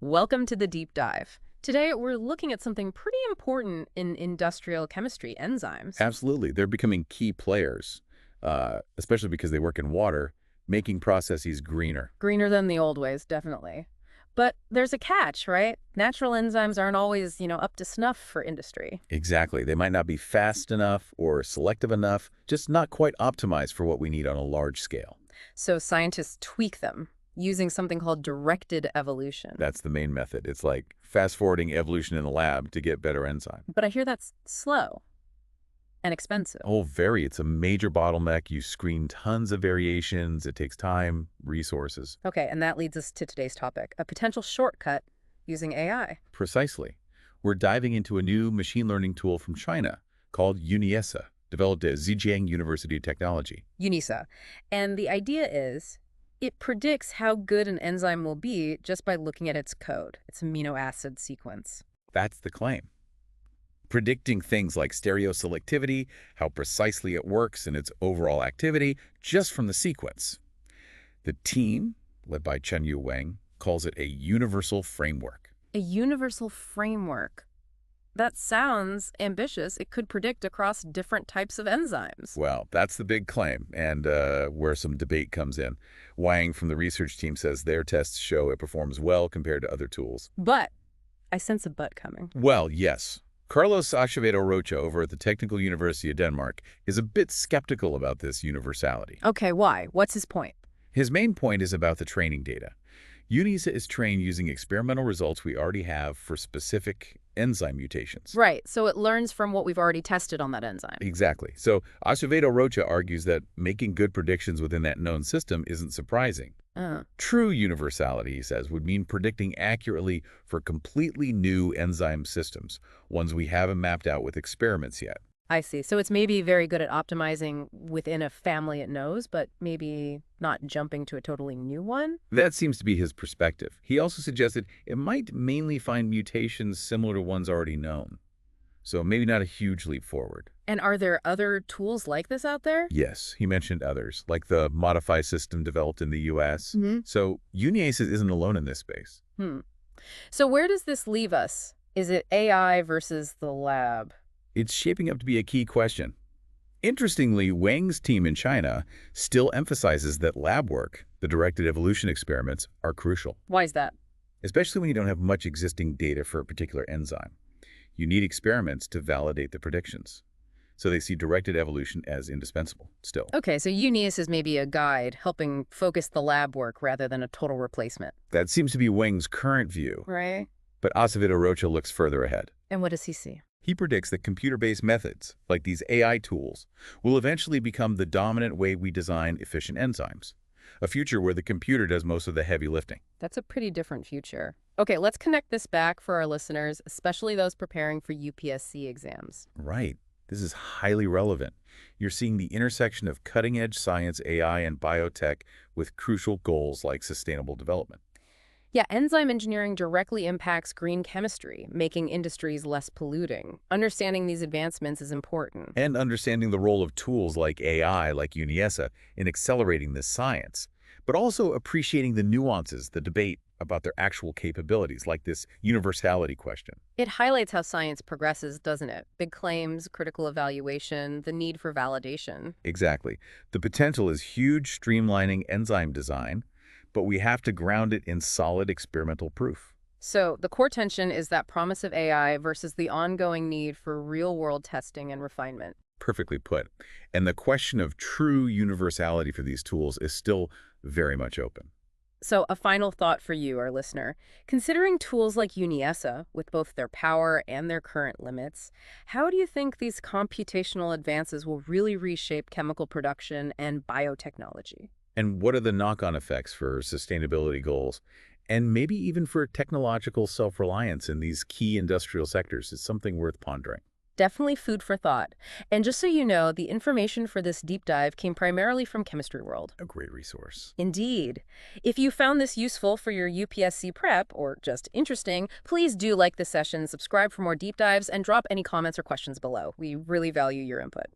Welcome to the deep dive. Today, we're looking at something pretty important in industrial chemistry, enzymes. Absolutely. They're becoming key players, especially because they work in water, making processes greener. Greener than the old ways, definitely. But there's a catch, right? Natural enzymes aren't always, up to snuff for industry. Exactly. They might not be fast enough or selective enough, just not quite optimized for what we need on a large scale. So scientists tweak them using something called directed evolution. That's the main method. It's like fast-forwarding evolution in the lab to get better enzyme. But I hear that's slow and expensive. Oh, very. It's a major bottleneck. You screen tons of variations. It takes time, resources. Okay, and that leads us to today's topic, a potential shortcut using AI. Precisely. We're diving into a new machine learning tool from China called UniESA, developed at Zhejiang University of Technology. UniESA. And the idea is it predicts how good an enzyme will be just by looking at its code, its amino acid sequence. That's the claim. Predicting things like stereoselectivity, how precisely it works and its overall activity, just from the sequence. The team, led by Chenyu Wang, calls it a universal framework. A universal framework. That sounds ambitious. It could predict across different types of enzymes. Well, that's the big claim, and where some debate comes in. Wang from the research team says their tests show it performs well compared to other tools. But I sense a but coming. Well, yes. Carlos Acevedo Rocha over at the Technical University of Denmark is a bit skeptical about this universality. Okay, why? What's his point? His main point is about the training data. UniESA is trained using experimental results we already have for specific enzyme mutations. Right, so it learns from what we've already tested on that enzyme. Exactly. So Acevedo Rocha argues that making good predictions within that known system isn't surprising. True universality, he says, would mean predicting accurately for completely new enzyme systems, ones we haven't mapped out with experiments yet. I see. So it's maybe very good at optimizing within a family it knows, but maybe not jumping to a totally new one? That seems to be his perspective. He also suggested it might mainly find mutations similar to ones already known. So maybe not a huge leap forward. And are there other tools like this out there? Yes, he mentioned others, like the Modify system developed in the U.S. So UniESA isn't alone in this space. So where does this leave us? Is it AI versus the lab? It's shaping up to be a key question. Interestingly, Wang's team in China still emphasizes that lab work, the directed evolution experiments, are crucial. Why is that? Especially when you don't have much existing data for a particular enzyme. You need experiments to validate the predictions. So they see directed evolution as indispensable still. Okay, so UniESA is maybe a guide helping focus the lab work rather than a total replacement. That seems to be Wang's current view. Right. But Acevedo Rocha looks further ahead. And what does he see? He predicts that computer-based methods, like these AI tools, will eventually become the dominant way we design efficient enzymes, a future where the computer does most of the heavy lifting. That's a pretty different future. Okay, let's connect this back for our listeners, especially those preparing for UPSC exams. Right. This is highly relevant. You're seeing the intersection of cutting-edge science, AI, and biotech with crucial goals like sustainable development. Yeah, enzyme engineering directly impacts green chemistry, making industries less polluting. Understanding these advancements is important. And understanding the role of tools like AI, like UniESA, in accelerating this science. But also appreciating the nuances, the debate about their actual capabilities, like this universality question. It highlights how science progresses, doesn't it? Big claims, critical evaluation, the need for validation. Exactly. The potential is huge, streamlining enzyme design, but we have to ground it in solid experimental proof. So the core tension is that promise of AI versus the ongoing need for real-world testing and refinement. Perfectly put. And the question of true universality for these tools is still very much open. So a final thought for you, our listener. Considering tools like UniESA, with both their power and their current limits, how do you think these computational advances will really reshape chemical production and biotechnology? And what are the knock-on effects for sustainability goals? And maybe even for technological self-reliance in these key industrial sectors is something worth pondering. Definitely food for thought. And just so you know, the information for this deep dive came primarily from Chemistry World. A great resource. Indeed. If you found this useful for your UPSC prep, or just interesting, please do like this session, subscribe for more deep dives, and drop any comments or questions below. We really value your input.